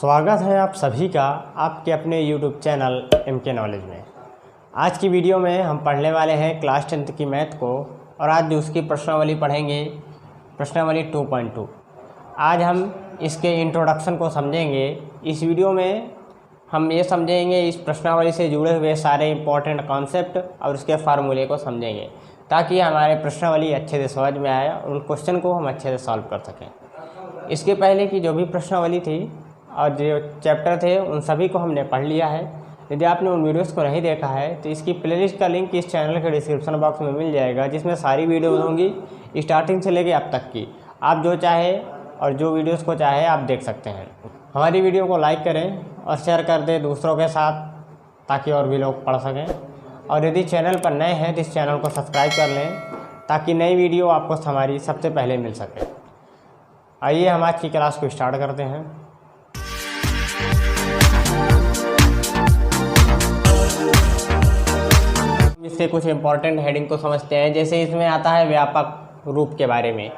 स्वागत है आप सभी का आपके अपने YouTube चैनल MK नॉलेज में। आज की वीडियो में हम पढ़ने वाले हैं क्लास 10th की मैथ को और आज उसकी प्रश्नावली पढ़ेंगे, प्रश्नावली 2.2। आज हम इसके इंट्रोडक्शन को समझेंगे। इस वीडियो में हम ये समझेंगे इस प्रश्नावली से जुड़े हुए सारे इंपॉर्टेंट कॉन्सेप्ट और उसके फार्मूले को समझेंगे ताकि हमारे प्रश्नावली अच्छे से समझ में आए और उन क्वेश्चन को हम अच्छे से सॉल्व कर सकें। इसके पहले की जो भी प्रश्नावली थी और जो चैप्टर थे उन सभी को हमने पढ़ लिया है। यदि आपने उन वीडियोस को नहीं देखा है तो इसकी प्लेलिस्ट का लिंक इस चैनल के डिस्क्रिप्शन बॉक्स में मिल जाएगा, जिसमें सारी वीडियोस होंगी स्टार्टिंग से लेके अब तक की। आप जो चाहे और जो वीडियोस को चाहे आप देख सकते हैं। हमारी वीडियो को लाइक करें और शेयर कर दें दूसरों के साथ ताकि और भी लोग पढ़ सकें। और यदि चैनल पर नए हैं तो इस चैनल को सब्सक्राइब कर लें ताकि नई वीडियो आपको हमारी सबसे पहले मिल सके। आइए हम आज की क्लास को स्टार्ट करते हैं। इसके कुछ इंपॉर्टेंट हेडिंग को समझते हैं। जैसे इसमें आता है व्यापक रूप के बारे में,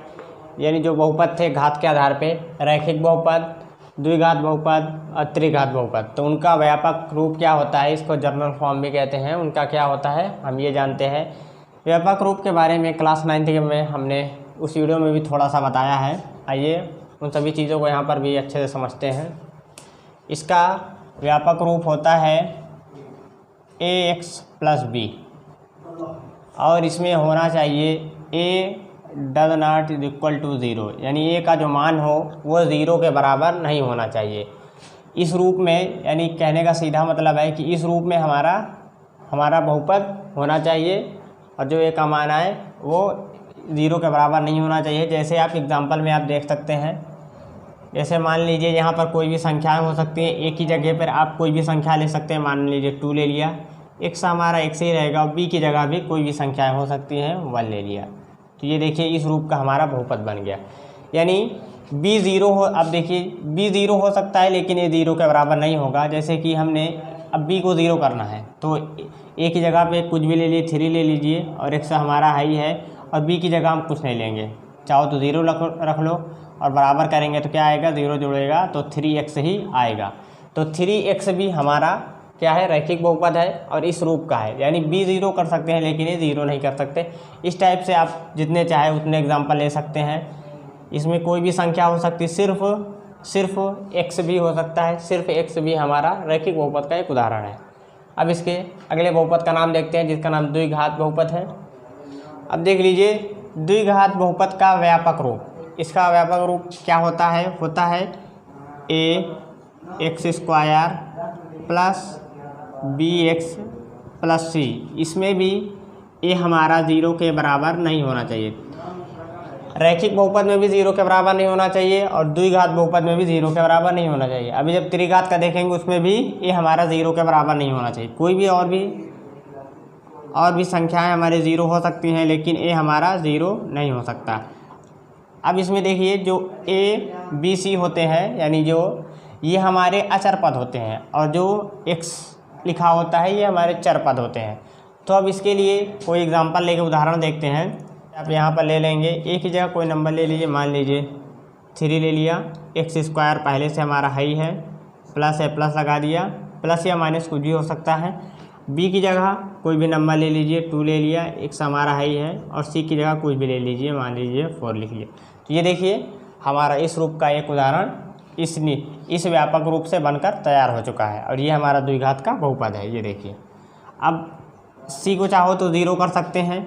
यानी जो बहुपद थे घात के आधार पे, रैखिक बहुपद, द्विघात बहुपद और त्रिघात बहुपद, तो उनका व्यापक रूप क्या होता है, इसको जनरल फॉर्म भी कहते हैं, उनका क्या होता है हम ये जानते हैं। व्यापक रूप के बारे में क्लास 9th में हमने उस वीडियो में भी थोड़ा सा बताया है। आइए उन सभी चीज़ों को यहाँ पर भी अच्छे से समझते हैं। इसका व्यापक रूप होता है ax + b और इसमें होना चाहिए a does not equal to 0, यानी a का जो मान हो वो 0 के बराबर नहीं होना चाहिए। इस रूप में, यानी कहने का सीधा मतलब है कि इस रूप में हमारा बहुपद होना चाहिए और जो a का मान आए वो 0 के बराबर नहीं होना चाहिए। जैसे आप एग्जांपल में आप देख सकते हैं, जैसे मान लीजिए यहाँ पर कोई भी संख्याएं हो सकती हैं। a की जगह पर आप कोई भी संख्या ले सकते हैं, मान लीजिए 2 ले लिया, x हमारा x ही रहेगा और b की जगह भी कोई भी संख्याएं हो सकती हैं 1 ले लिया। तो ये देखिए इस रूप का हमारा बहुपद बन गया। यानी b 0 हो, अब देखिए b 0 हो सकता है लेकिन ये 0 के बराबर नहीं होगा। जैसे कि हमने अब b को 0 करना है तो a की जगह पे कुछ भी ले लिए, 3 ले लीजिए और x हमारा हाई है और b की जगह हम कुछ नहीं लेंगे, चाहो तो 0 रख लो और बराबर करेंगे तो क्या आएगा, 0 जोड़ेगा तो 3x ही आएगा। तो 3x भी हमारा क्या है, रैखिक बहुपद है और इस रूप का है। यानी b 0 कर सकते हैं लेकिन ये 0 नहीं कर सकते। इस टाइप से आप जितने चाहे उतने एग्जांपल ले सकते हैं। इसमें कोई भी संख्या हो सकती है, सिर्फ x भी हो सकता है, सिर्फ x भी हमारा रैखिक बहुपद का एक उदाहरण है। अब इसके अगले बहुपद का नाम देखते हैं जिसका नाम द्विघात बहुपद है। अब देख लीजिए द्विघात बहुपद का व्यापक रूप, इसका व्यापक रूप क्या होता है ax² + bx + c। इसमें भी a हमारा 0 के बराबर नहीं होना चाहिए। रैखिक बहुपद में भी 0 के बराबर नहीं होना चाहिए और द्विघात बहुपद में भी 0 के बराबर नहीं होना चाहिए। अभी जब त्रिघात का देखेंगे उसमें भी a हमारा 0 के बराबर नहीं होना चाहिए। कोई भी और भी संख्याएं हमारे 0 हो सकती हैं लेकिन a हमारा 0 नहीं हो सकता। अब इसमें देखिए जो a b c होते हैं, यानी जो ये हमारे अचर पद होते हैं और जो x लिखा होता है ये हमारे चर पद होते हैं। तो अब इसके लिए कोई एग्जांपल लेके उदाहरण देखते हैं। आप यहाँ पर ले लेंगे a की जगह कोई नंबर ले लीजिए, मान लीजिए 3 ले लिया, x² पहले से हमारा हाई है, प्लस है, प्लस लगा दिया, प्लस या माइनस कुछ भी हो सकता है। b की जगह कोई भी नंबर ले लीजिए, 2 ले लिया, x हमारा हाई है और c की जगह कुछ भी ले लीजिए, मान लीजिए 4 लिख लिया। तो ये देखिए हमारा इस रूप का एक उदाहरण इस व्यापक रूप से बनकर तैयार हो चुका है और ये हमारा द्विघात का बहुपद है। ये देखिए अब c को चाहो तो 0 कर सकते हैं,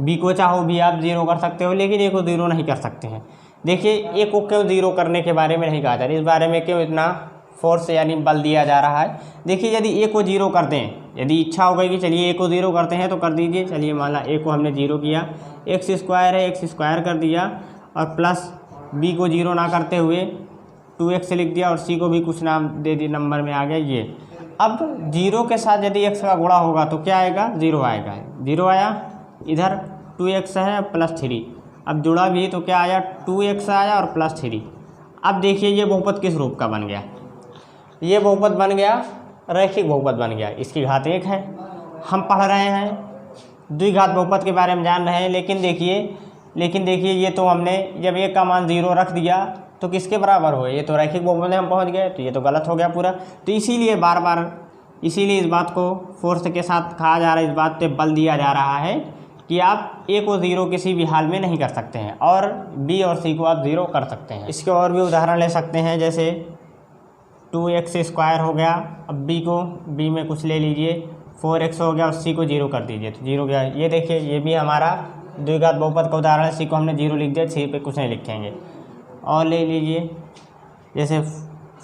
b को चाहो भी आप 0 कर सकते हो, लेकिन a को 0 नहीं कर सकते हैं। देखिए a को क्यों 0 करने के बारे में नहीं कहा जा रहा, इस बारे में क्यों इतना फोर्स यानी बल दिया जा रहा है। देखिए यदि a को 0 कर दें, यदि इच्छा हो गई कि चलिए a को 0 करते हैं तो कर दीजिए। चलिए मान ला a को हमने 0 किया, x² है, x² कर दिया और प्लस b को 0 ना करते हुए 2x लिख दिया और c को भी कुछ नाम दे दी, नंबर में आ गया ये। अब 0 के साथ यदि x का गुणा होगा तो क्या आएगा, 0 आएगा। 0 आया, इधर 2x है प्लस 3, अब जुड़ा भी तो क्या आया, 2x आया और प्लस 3। अब देखिए ये बहुपद किस रूप का बन गया, ये बहुपद बन गया रैखिक बहुपद बन गया। इसकी घात 1 है। हम पढ़ रहे हैं द्विघात बहुपद के बारे में जान रहे हैं, लेकिन देखिए ये तो हमने जब a का मान 0 रख दिया तो किसके बराबर हो, ये तो रैखिक बहुपद में हम पहुंच गए, तो ये तो गलत हो गया पूरा। तो इसीलिए बार बार इसीलिए इस बात को फोर्स के साथ कहा जा रहा है, इस बात पे बल दिया जा रहा है कि आप ए को 0 किसी भी हाल में नहीं कर सकते हैं और बी और सी को आप 0 कर सकते हैं। इसके और भी उदाहरण ले सकते हैं, जैसे 2x² हो गया, अब बी में कुछ ले लीजिए, 4x हो गया और सी को 0 कर दीजिए तो 0 गया। ये देखिए ये भी हमारा द्विघात बहुपद का उदाहरण है, सी को हमने 0 लिख दिया, सी पे कुछ नहीं लिखेंगे। और ले लीजिए जैसे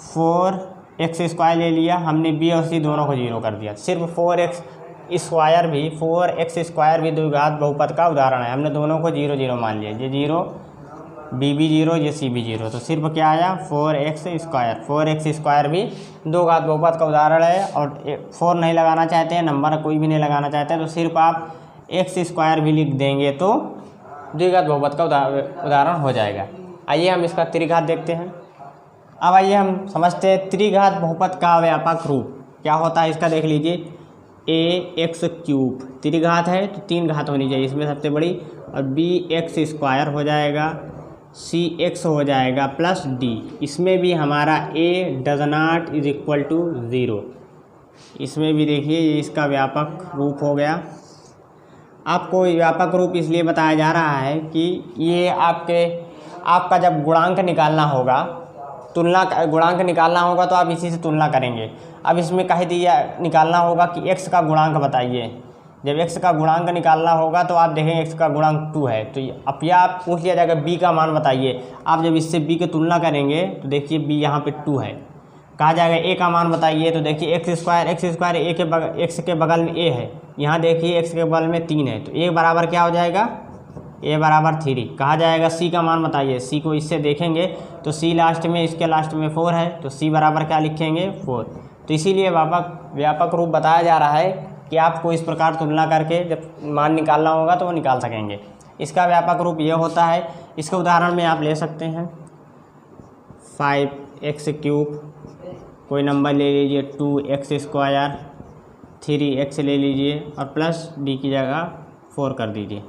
4x² ले लिया हमने, बी और सी दोनों को 0 कर दिया, सिर्फ 4x² भी द्विघात बहुपद का उदाहरण है, हमने दोनों को 0 0 मान लिया, ये 0 बी भी 0 ये सी भी 0, तो सिर्फ क्या आया 4x² भी दो घात बहुपद का उदाहरण है। और 4 नहीं लगाना चाहते हैं, नंबर कोई भी नहीं लगाना चाहते हैं, तो सिर्फ आप x² भी लिख देंगे तो द्विघात बहुपद का उदाहरण हो जाएगा। आइए हम इसका त्रिघात देखते हैं। अब आइए हम समझते हैं त्रिघात बहुपद का व्यापक रूप क्या होता है, इसका देख लीजिए। ax³ त्रिघात है तो 3 घात होनी चाहिए इसमें सबसे बड़ी, और bx² हो जाएगा, cx हो जाएगा प्लस d, इसमें भी हमारा a ≠ 0, इसमें भी देखिए ये इसका व्यापक रूप हो गया। आपको व्यापक रूप इसलिए बताया जा रहा है कि ये आपका जब गुणांक निकालना होगा, गुणांक निकालना होगा तो आप इसी से तुलना करेंगे। अब इसमें कह दिया निकालना होगा कि x का गुणांक बताइए, जब x का गुणांक निकालना होगा तो आप देखेंगे x का गुणांक 2 है, तो अब या आप पूछ लिया जाएगा b का मान बताइए। आप जब इससे b की तुलना करेंगे तो देखिए b यहाँ पे 2 है, कहा जाएगा a का मान बताइए, तो देखिए x² x के बगल में a है, यहाँ देखिए x के बगल में 3 है, तो a बराबर क्या हो जाएगा, a बराबर 3। कहा जाएगा c का मान बताइए, c को इससे देखेंगे तो c लास्ट में, इसके लास्ट में 4 है, तो c बराबर क्या लिखेंगे 4। तो इसीलिए व्यापक रूप बताया जा रहा है कि आपको इस प्रकार तुलना करके जब मान निकालना होगा तो वो निकाल सकेंगे। इसका व्यापक रूप ये होता है। इसके उदाहरण में आप ले सकते हैं 5x³ कोई नंबर ले लीजिए, 2x² 3x ले लीजिए और प्लस d की जगह 4 कर दीजिए।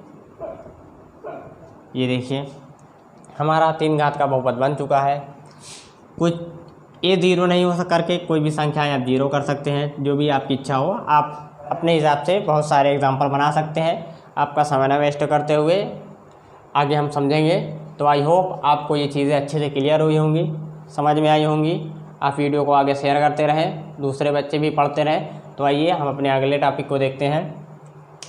ये देखिए हमारा 3 घात का बहुपद बन चुका है। कुछ a 0 नहीं हो करके कोई भी संख्याएं आप 0 कर सकते हैं, जो भी आपकी इच्छा हो। आप अपने हिसाब से बहुत सारे एग्जाम्पल बना सकते हैं। आपका समय न वेस्ट करते हुए आगे हम समझेंगे। तो आई होप आपको ये चीज़ें अच्छे से क्लियर हुई होंगी, समझ में आई होंगी। आप वीडियो को आगे शेयर करते रहें, दूसरे बच्चे भी पढ़ते रहें। तो आइए हम अपने अगले टॉपिक को देखते हैं,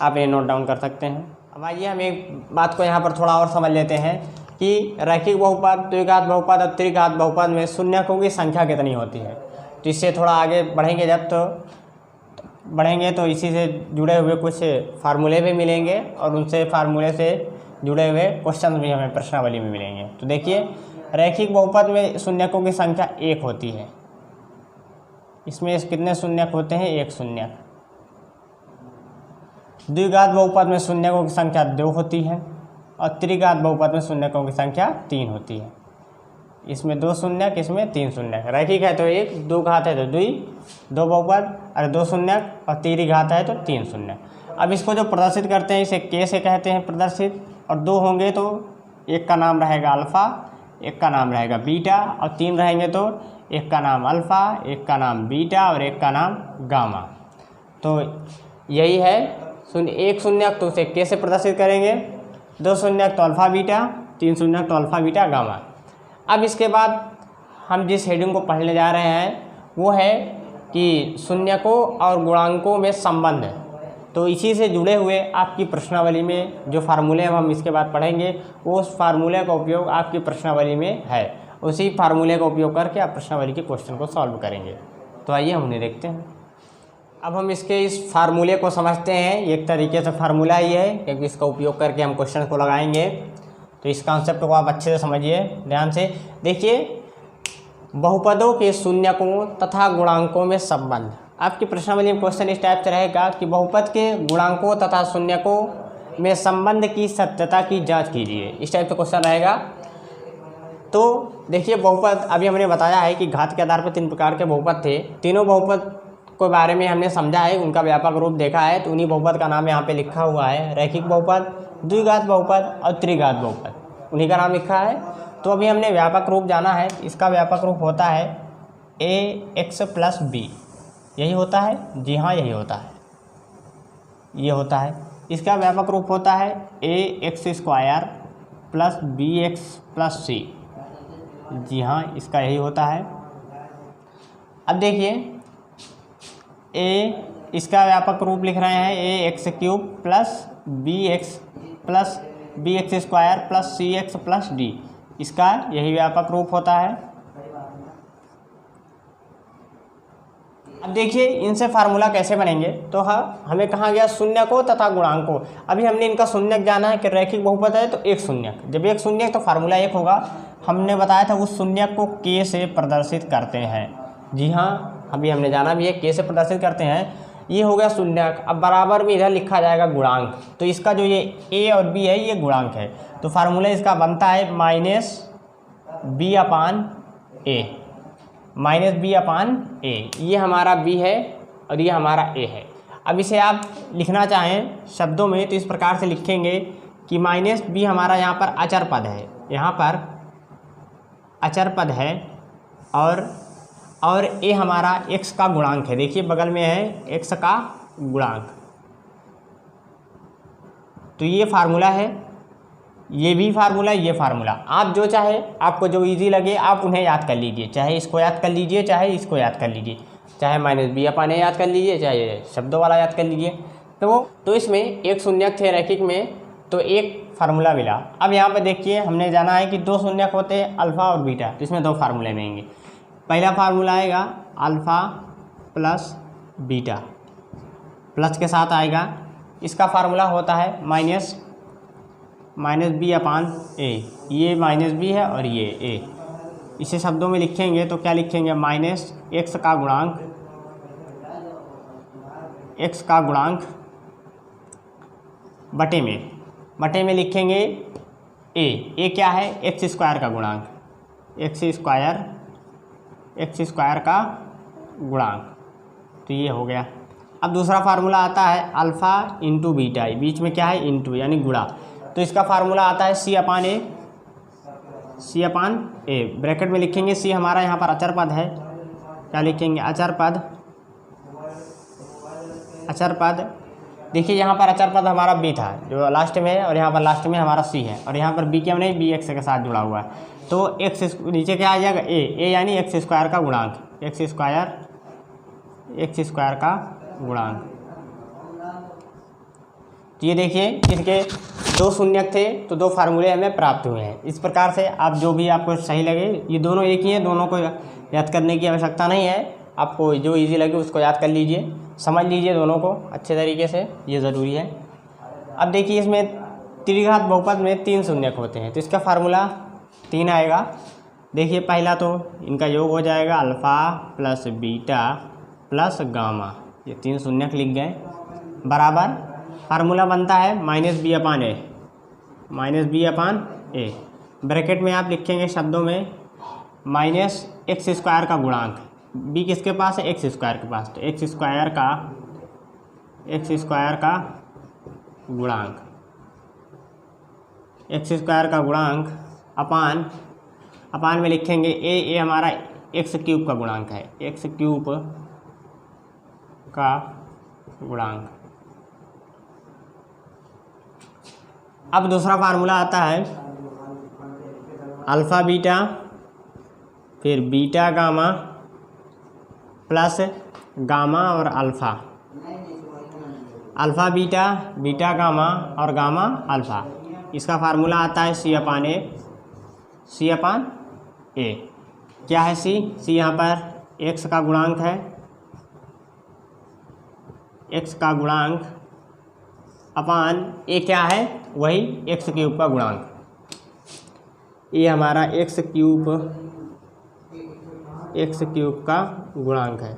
आप ये नोट डाउन कर सकते हैं। अब आइए हम एक बात को यहाँ पर थोड़ा और समझ लेते हैं कि रैखिक बहुपद, द्विघात बहुपद और त्रिघात बहुपद में शून्यकों की संख्या कितनी होती है। तो इससे थोड़ा आगे बढ़ेंगे, जब बढ़ेंगे तो इसी से जुड़े हुए कुछ फार्मूले भी मिलेंगे और उनसे फार्मूले से जुड़े हुए क्वेश्चन भी हमें प्रश्नावली में मिलेंगे। तो देखिए रैखिक बहुपद में शून्यकों की संख्या 1 होती है। इसमें कितने शून्यक होते हैं, 1 शून्यक। द्विघात बहुपद में शून्यकों की संख्या 2 होती है और त्रिघात बहुपद में शून्यकों की संख्या 3 होती है। इसमें 2 शून्यक, इसमें 3 शून्यक। रैखिक है तो 1, 2 घात है तो 2, 2 बहुपद और 2 शून्यक, और त्रिघात है तो 3 शून्यक। अब इसको जो प्रदर्शित करते हैं इसे k से कहते हैं प्रदर्शित, और 2 होंगे तो एक का नाम रहेगा अल्फ़ा, एक का नाम रहेगा बीटा, और 3 रहेंगे तो एक का नाम अल्फ़ा, एक का नाम बीटा और एक का नाम गामा। तो यही है 1 शून्यक तो उसे k से प्रदर्शित करेंगे, 2 शून्यक तो अल्फ़ा बीटा, 3 शून्यक तो अल्फ़ा बीटा गामा। अब इसके बाद हम जिस हेडिंग को पढ़ने जा रहे हैं वो है कि शून्यकों और गुणांकों में संबंध। तो इसी से जुड़े हुए आपकी प्रश्नावली में जो फार्मूले हम इसके बाद पढ़ेंगे वो उस फार्मूले का उपयोग आपकी प्रश्नावली में है। उसी फार्मूले का उपयोग करके आप प्रश्नावली के क्वेश्चन को सॉल्व करेंगे। तो आइए हम उन्हें देखते हैं। अब हम इसके इस फार्मूले को समझते हैं। एक तरीके से फार्मूला ही है क्योंकि इसका उपयोग करके हम क्वेश्चन को लगाएंगे। तो इस कॉन्सेप्ट को आप अच्छे से समझिए, ध्यान से देखिए। बहुपदों के शून्यकों तथा गुणांकों में संबंध। आपकी प्रश्नावली में क्वेश्चन इस टाइप से रहेगा कि बहुपद के गुणांकों तथा शून्यकों में संबंध की सत्यता की जांच कीजिए। इस टाइप से क्वेश्चन रहेगा। तो देखिए बहुपद, अभी हमने बताया है कि घात के आधार पर 3 प्रकार के बहुपद थे। तीनों बहुपद के बारे में हमने समझा है, उनका व्यापक रूप देखा है। तो उन्हीं बहुपद का नाम यहाँ पे लिखा हुआ है, रैखिक बहुपद, द्विघात बहुपद और त्रिघात बहुपद, उन्हीं का नाम लिखा है। तो अभी हमने व्यापक रूप जाना है, इसका व्यापक रूप होता है ए एक्स प्लस बी, यही होता है, जी हाँ यही होता है, ये होता है। इसका व्यापक रूप होता है a x square plus b x plus c, जी हाँ इसका यही होता है। अब देखिए ए, इसका व्यापक रूप लिख रहे हैं a x cube plus b x square plus c x plus d, इसका यही व्यापक रूप होता है। अब देखिए इनसे फार्मूला कैसे बनेंगे, तो हमें कहा गया शून्य को तथा गुणांक को। अभी हमने इनका शून्यक जाना है कि रैखिक बहुपद है तो एक शून्यक, जब एक शून्यक तो फार्मूला एक होगा। हमने बताया था उस शून्यक को के से प्रदर्शित करते हैं, जी हाँ अभी हमने जाना भी है के से प्रदर्शित करते हैं। ये हो गया शून्यक। अब बराबर में इधर लिखा जाएगा गुणांक, तो इसका जो ये ए और बी है ये गुणांक है, तो फार्मूला इसका बनता है माइनस बी अपान ए, ये हमारा बी है और ये हमारा ए है। अब इसे आप लिखना चाहें शब्दों में तो इस प्रकार से लिखेंगे कि माइनस बी हमारा यहाँ पर अचर पद है, यहाँ पर अचर पद है, और ए हमारा x का गुणांक है, देखिए बगल में है x का गुणांक। तो ये फार्मूला है, ये भी फार्मूला, ये फार्मूला। आप जो चाहे, आपको जो इजी लगे आप उन्हें याद कर लीजिए, चाहे इसको याद कर लीजिए, चाहे इसको याद कर लीजिए, चाहे माइनस बी अपान ए याद कर लीजिए, चाहे शब्दों वाला याद कर लीजिए। तो इसमें एक शून्यक थे रैखिक में, तो एक फार्मूला मिला। अब यहाँ पर देखिए हमने जाना है कि दो शून्यक होते हैं अल्फ़ा और बीटा, तो इसमें दो फार्मूले मिलेंगे। पहला फार्मूला आएगा अल्फ़ा प्लस बीटा, प्लस के साथ आएगा, इसका फार्मूला होता है माइनस बी अपान ए, ये माइनस बी है और ये ए। इसे शब्दों में लिखेंगे तो क्या लिखेंगे, माइनस एक्स का गुणांक बटे में लिखेंगे ए क्या है, एक्स स्क्वायर का गुणांक, एक्स स्क्वायर का गुणांक, तो ये हो गया। अब दूसरा फार्मूला आता है अल्फ़ा इंटू बीटा, बीच में क्या है इंटू यानी गुणा, तो इसका फार्मूला आता है सी अपान ए, ब्रैकेट में लिखेंगे सी हमारा यहाँ पर अचर पद है, क्या लिखेंगे अचर पद। देखिए यहाँ पर अचर पद हमारा बी था जो लास्ट में है, और यहाँ पर लास्ट में हमारा सी है, और यहाँ पर बी क्या नहीं, बी एक्स के साथ जुड़ा हुआ है, तो एक्स नीचे क्या आ जाएगा ए यानी एक्स स्क्वायर का गुणांक, एक्स स्क्वायर का गुणांक। तो ये देखिए इसके दो शून्यक थे तो दो फार्मूले हमें प्राप्त हुए हैं। इस प्रकार से आप जो भी आपको सही लगे, ये दोनों एक ही हैं, दोनों को याद करने की आवश्यकता नहीं है, आपको जो इजी लगे उसको याद कर लीजिए, समझ लीजिए दोनों को अच्छे तरीके से, ये ज़रूरी है। अब देखिए इसमें त्रिघात बहुपद में तीन शून्यक होते हैं, तो इसका फार्मूला 3 आएगा। देखिए पहला तो इनका योग हो जाएगा alpha plus beta plus gamma, ये तीन शून्यक लिख गए, बराबर फार्मूला बनता है माइनस बी अपान ए, ब्रैकेट में आप लिखेंगे शब्दों में माइनस एक्स स्क्वायर का गुणांक, बी किसके पास है, एक्स स्क्वायर के पास, तो एक्स स्क्वायर का गुणांक अपान में लिखेंगे ए हमारा एक्स क्यूब का गुणांक है, एक्स क्यूब का गुणांक। अब दूसरा फार्मूला आता है अल्फ़ा बीटा फिर बीटा गामा प्लस गामा और अल्फ़ा बीटा गामा और गामा अल्फ़ा। इसका फार्मूला आता है सी अपान ए। क्या है सी यहाँ पर एक्स का गुणांक है, एक्स का गुणांक अपान ए क्या है, वही एक्स क्यूब का गुणांक, ये हमारा एक्स क्यूब का गुणांक है।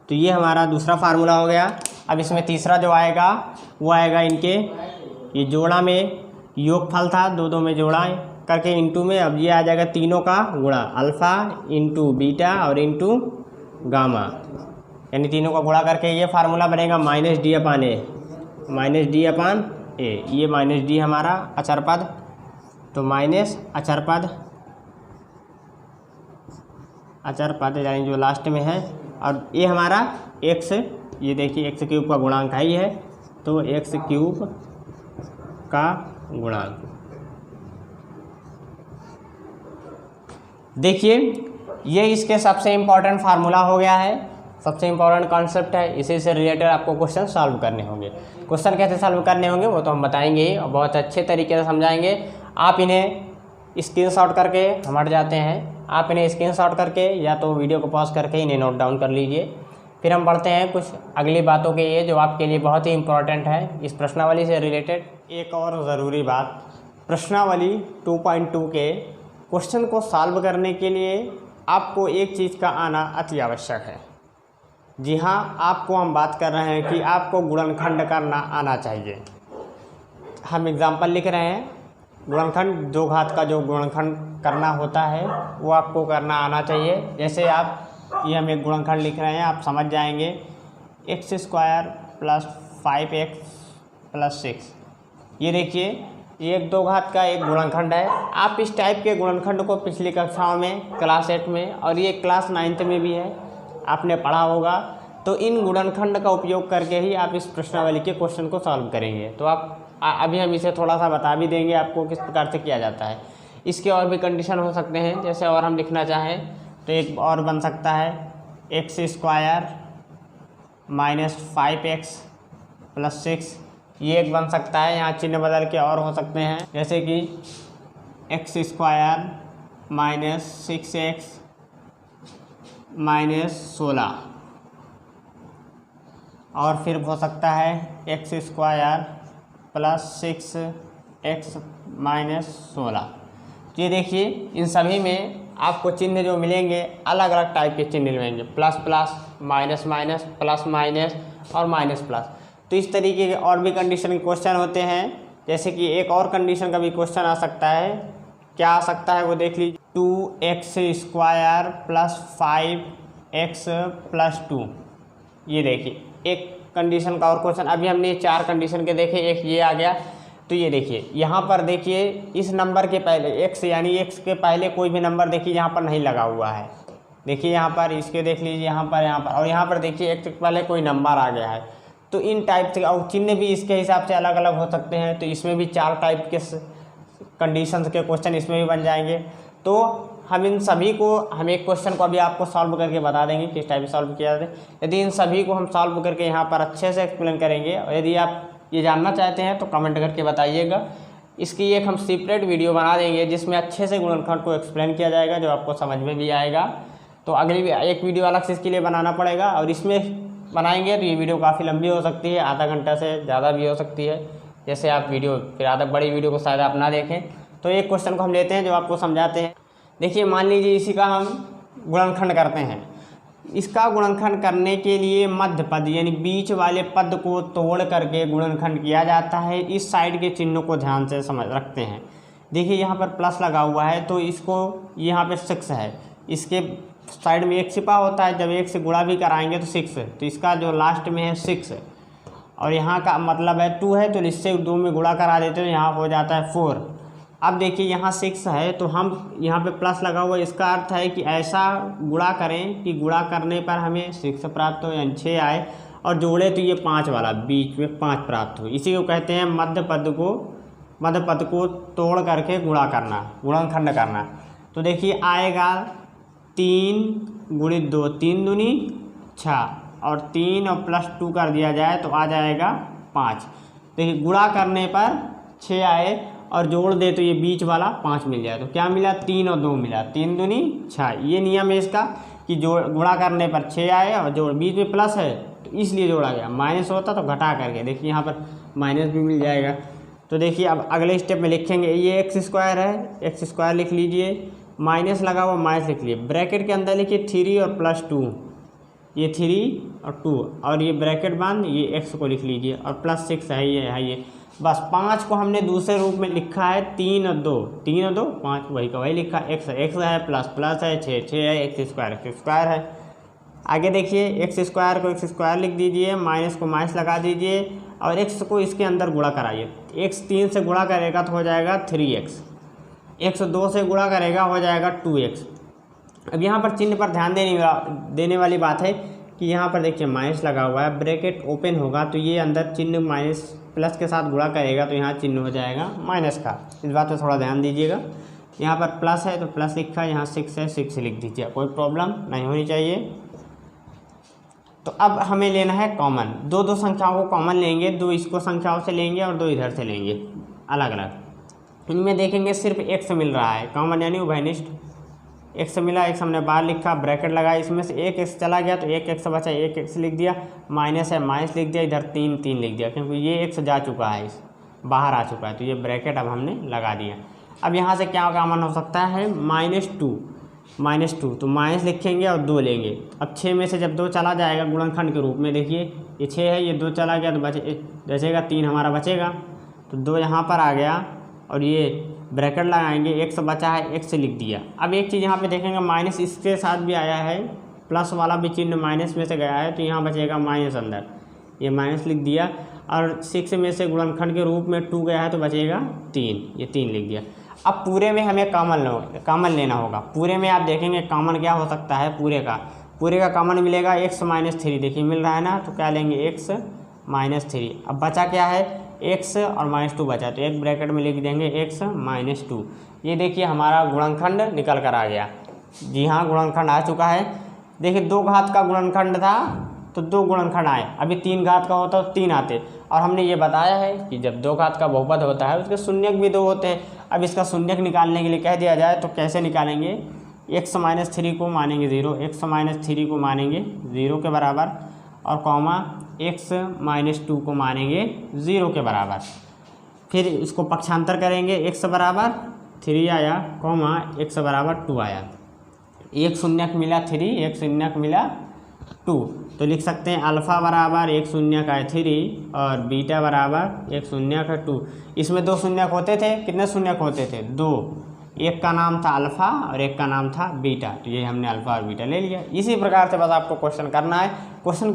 तो ये हमारा दूसरा फार्मूला हो गया। अब इसमें तीसरा जो आएगा वो आएगा इनके ये जोड़ा में योगफल था, दो में जोड़ा करके इंटू में, अब ये आ जाएगा तीनों का गुणा, अल्फ़ा इंटू बीटा और इंटू गामा, यानी तीनों का गुणा करके ये फार्मूला बनेगा माइनस डी अपान ए। ये माइनस डी हमारा अचर पद तो माइनस अचर पद यानी जो लास्ट में है, और ये हमारा x, ये देखिए x क्यूब का गुणांक है, ही है, तो x क्यूब का गुणांक। देखिए ये इसके सबसे इम्पोर्टेंट फार्मूला हो गया है, सबसे इम्पोर्टेंट कॉन्सेप्ट है, इसी से रिलेटेड आपको क्वेश्चन सॉल्व करने होंगे। क्वेश्चन कैसे सॉल्व करने होंगे वो तो हम बताएंगे ही और बहुत अच्छे तरीके से समझाएंगे। आप इन्हें स्क्रीनशॉट करके, हम हट जाते हैं, आप इन्हें स्क्रीनशॉट करके या तो वीडियो को पॉज करके इन्हें नोट डाउन कर लीजिए। फिर हम बढ़ते हैं कुछ अगली बातों के लिए जो आपके लिए बहुत ही इम्पोर्टेंट है इस प्रश्नावली से रिलेटेड। एक और ज़रूरी बात, प्रश्नावली 2.2 के क्वेश्चन को सॉल्व करने के लिए आपको एक चीज़ का आना अति आवश्यक है। जी हाँ, आपको हम बात कर रहे हैं कि आपको गुणनखंड करना आना चाहिए। हम एग्जाम्पल लिख रहे हैं, गुणनखंड, दो घात का जो गुणनखंड करना होता है वो आपको करना आना चाहिए। जैसे आप ये हम एक गुणनखंड लिख रहे हैं, आप समझ जाएंगे, x² + 5x + 6। ये देखिए ये एक दो घात का एक गुणनखंड है। आप इस टाइप के गुणनखंड को पिछली कक्षाओं में क्लास 8 में और ये क्लास 9th में भी है, आपने पढ़ा होगा। तो इन गुणनखंड का उपयोग करके ही आप इस प्रश्नावली के क्वेश्चन को सॉल्व करेंगे। तो आप अभी हम इसे थोड़ा सा बता भी देंगे आपको किस प्रकार से किया जाता है। इसके और भी कंडीशन हो सकते हैं, जैसे और हम लिखना चाहें तो एक और बन सकता है x² - 5x + 6, ये एक बन सकता है। यहाँ चिन्ह बदल के और हो सकते हैं, जैसे कि x² - 6x - 16, और फिर हो सकता है x² + 6x - 16। ये देखिए इन सभी में आपको चिन्ह जो मिलेंगे अलग अलग टाइप के चिन्ह मिलेंगे, plus plus, minus minus, plus minus और माइनस प्लस। तो इस तरीके के और भी कंडीशन के क्वेश्चन होते हैं। जैसे कि एक और कंडीशन का भी क्वेश्चन आ सकता है, क्या आ सकता है वो देख लीजिए, 2x² + 5x + 2। ये देखिए एक कंडीशन का और क्वेश्चन, अभी हमने 4 कंडीशन के देखे, एक ये आ गया। तो ये देखिए यहाँ पर देखिए इस नंबर के पहले x, यानी x के पहले कोई भी नंबर देखिए यहाँ पर नहीं लगा हुआ है। देखिए यहाँ पर इसके देख लीजिए, यहाँ पर और यहाँ पर देखिए x के पहले कोई नंबर आ गया है। तो इन टाइप से, और चिन्ह भी इसके हिसाब से अलग अलग हो सकते हैं। तो इसमें भी 4 टाइप के कंडीशंस के क्वेश्चन इसमें भी बन जाएंगे। तो हम इन सभी को, हम एक क्वेश्चन को अभी आपको सॉल्व करके बता देंगे किस टाइप से सॉल्व किया जाता है। यदि इन सभी को हम सॉल्व करके यहाँ पर अच्छे से एक्सप्लेन करेंगे, और यदि आप ये जानना चाहते हैं तो कमेंट करके बताइएगा। इसकी एक हम सेपरेट वीडियो बना देंगे जिसमें अच्छे से गुणनखंड को एक्सप्लेन किया जाएगा, जो आपको समझ में भी आएगा। तो अगली एक वीडियो अलग से इसके लिए बनाना पड़ेगा, और इसमें बनाएंगे तो ये वीडियो काफ़ी लंबी हो सकती है, आधा घंटा से ज़्यादा भी हो सकती है। जैसे आप वीडियो फिर आधा बड़ी वीडियो को शायद आप ना देखें। तो एक क्वेश्चन को हम लेते हैं जो आपको समझाते हैं। देखिए मान लीजिए इसी का हम गुणनखंड करते हैं। इसका गुणनखंड करने के लिए मध्य पद यानी बीच वाले पद को तोड़ करके गुणनखंड किया जाता है। इस साइड के चिन्हों को ध्यान से समझ रखते हैं। देखिए यहाँ पर प्लस लगा हुआ है, तो इसको यहाँ पे 6 है, इसके साइड में 1 छिपा होता है। जब 1 से गुणा भी कराएंगे तो 6 है, तो इसका जो लास्ट में है 6 है, और यहाँ का मतलब है 2 है, तो इससे 2 में गुणा करा देते हैं, यहाँ हो जाता है 4। अब देखिए यहाँ 6 है, तो हम यहाँ पे प्लस लगा हुआ है, इसका अर्थ है कि ऐसा गुणा करें कि गुणा करने पर हमें 6 प्राप्त हो, यानी 6 आए, और जोड़े तो ये 5 वाला बीच में 5 प्राप्त हो। इसी को कहते हैं मध्य पद को तोड़ करके गुणा करना, गुणनखंड करना। तो देखिए आएगा 3 × 2, 3 दूनी 6, और 3 और +2 कर दिया जाए तो आ जाएगा 5। देखिए गुणा करने पर 6 आए, और जोड़ दे तो ये बीच वाला 5 मिल जाए। तो क्या मिला, 3 और 2 मिला, 3 दूनी 6। ये नियम है इसका कि जोड़ गुणा करने पर 6 आए, और जोड़ बीच में प्लस है तो इसलिए जोड़ा गया। माइनस होता तो घटा करके, देखिए यहाँ पर माइनस भी मिल जाएगा। तो देखिए अब अगले स्टेप में लिखेंगे, ये x² है, x² लिख लीजिए, माइनस लगा हुआ माइनस लिख लिए, ब्रैकेट के अंदर लिखिए 3 और +2, ये 3 और 2, और ये ब्रैकेट बंद, ये x को लिख लीजिए, और +6 है ये। बस 5 को हमने दूसरे रूप में लिखा है 3 और 2, 3 और 2 5, वही का वही लिखा, x है, प्लस है, 6 है, x² है। आगे देखिए x² को x² लिख दीजिए, माइनस को माइनस लगा दीजिए, और x को इसके अंदर गुणा कराइए। x 3 से गुणा करेगा तो हो जाएगा 3x, x 2 से गुणा करेगा हो जाएगा 2x। अब यहाँ पर चिन्ह पर ध्यान देने वाली बात है कि यहाँ पर देखिए माइनस लगा हुआ है, ब्रैकेट ओपन होगा तो ये अंदर चिन्ह माइनस प्लस के साथ गुणा करेगा तो यहाँ चिन्ह हो जाएगा माइनस का। इस बात पे थोड़ा ध्यान दीजिएगा। यहाँ पर प्लस है तो प्लस लिखा है, यहाँ 6 है 6 लिख दीजिए, कोई प्रॉब्लम नहीं होनी चाहिए। तो अब हमें लेना है कॉमन, दो संख्याओं को कॉमन लेंगे, 2 इसको संख्याओं से लेंगे और 2 इधर से लेंगे अलग अलग। इनमें देखेंगे सिर्फ x मिल रहा है कॉमन यानी उभयनिष्ठ, x मिला, x हमने बाहर लिखा, ब्रैकेट लगाया, इसमें से एक x चला गया तो एक x बचा, एक x लिख दिया, माइनस है माइनस लिख दिया, इधर 3 लिख दिया क्योंकि ये x जा चुका है, बाहर आ चुका है तो ये ब्रैकेट अब हमने लगा दिया। अब यहाँ से क्या कॉमन हो सकता है, -2 तो माइनस लिखेंगे और 2 लेंगे। अब 6 में से जब 2 चला जाएगा गुणनखंड के रूप में, देखिए ये 6 है, ये 2 चला गया तो बचेगा 3 हमारा बचेगा, तो 2 यहाँ पर आ गया और ये ब्रैकेट लगाएंगे, x बचा है x लिख दिया। अब एक चीज़ यहाँ पे देखेंगे माइनस इसके साथ भी आया है, प्लस वाला भी चिन्ह माइनस में से गया है तो यहाँ बचेगा माइनस अंदर, ये माइनस लिख दिया, और 6 में से गुणनखंड के रूप में 2 गया है तो बचेगा 3, ये 3 लिख दिया। अब पूरे में हमें कॉमन लेना होगा। पूरे में आप देखेंगे कॉमन क्या हो सकता है, पूरे का कॉमन मिलेगा x -3, देखिए मिल रहा है ना, तो क्या लेंगे x -3। अब बचा क्या है, x और -2 बचा, तो एक ब्रैकेट में लिख देंगे x -2। ये देखिए हमारा गुणनखंड निकल कर आ गया। जी हाँ, गुणनखंड आ चुका है। देखिए 2 घात का गुणनखंड था तो 2 गुणनखंड आए, अभी 3 घात का होता तो 3 आते। और हमने ये बताया है कि जब 2 घात का बहुपद होता है उसके शून्यक भी 2 होते हैं। अब इसका शून्यक निकालने के लिए कह दिया जाए तो कैसे निकालेंगे, x -3 को मानेंगे 0, x -3 को मानेंगे 0 के बराबर, और कॉमा x -2 को मानेंगे 0 के बराबर। फिर इसको पक्षांतर करेंगे, x बराबर 3 आया, कॉमा x बराबर 2 आया, एक शून्यक मिला 3, एक शून्यक मिला 2, तो लिख सकते हैं अल्फ़ा बराबर एक शून्यक है 3 और बीटा बराबर एक शून्यक है 2। इसमें 2 शून्यक होते थे, कितने शून्यक होते थे, 2, एक का नाम था अल्फ़ा और एक का नाम था बीटा, तो ये हमने अल्फ़ा और बीटा ले लिया। इसी प्रकार से बस आपको क्वेश्चन करना है। क्वेश्चन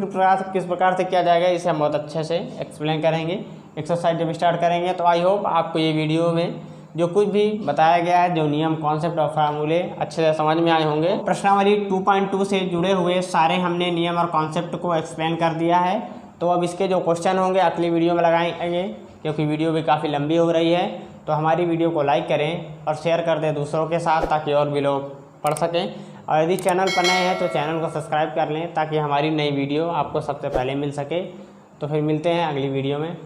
किस प्रकार से किया जाएगा इसे हम बहुत अच्छे से एक्सप्लेन करेंगे, एक्सरसाइज जब स्टार्ट करेंगे। तो आई होप आपको ये वीडियो में जो कुछ भी बताया गया है, जो नियम, कॉन्सेप्ट और फार्मूले अच्छे से समझ में आए होंगे। प्रश्नावली 2.2 से जुड़े हुए सारे हमने नियम और कॉन्सेप्ट को एक्सप्लेन कर दिया है। तो अब इसके जो क्वेश्चन होंगे अगली वीडियो में लगाएंगे, क्योंकि वीडियो भी काफ़ी लंबी हो रही है। तो हमारी वीडियो को लाइक करें और शेयर कर दें दूसरों के साथ, ताकि और भी लोग पढ़ सकें। और यदि चैनल पर नए हैं तो चैनल को सब्सक्राइब कर लें, ताकि हमारी नई वीडियो आपको सबसे पहले मिल सके। तो फिर मिलते हैं अगली वीडियो में।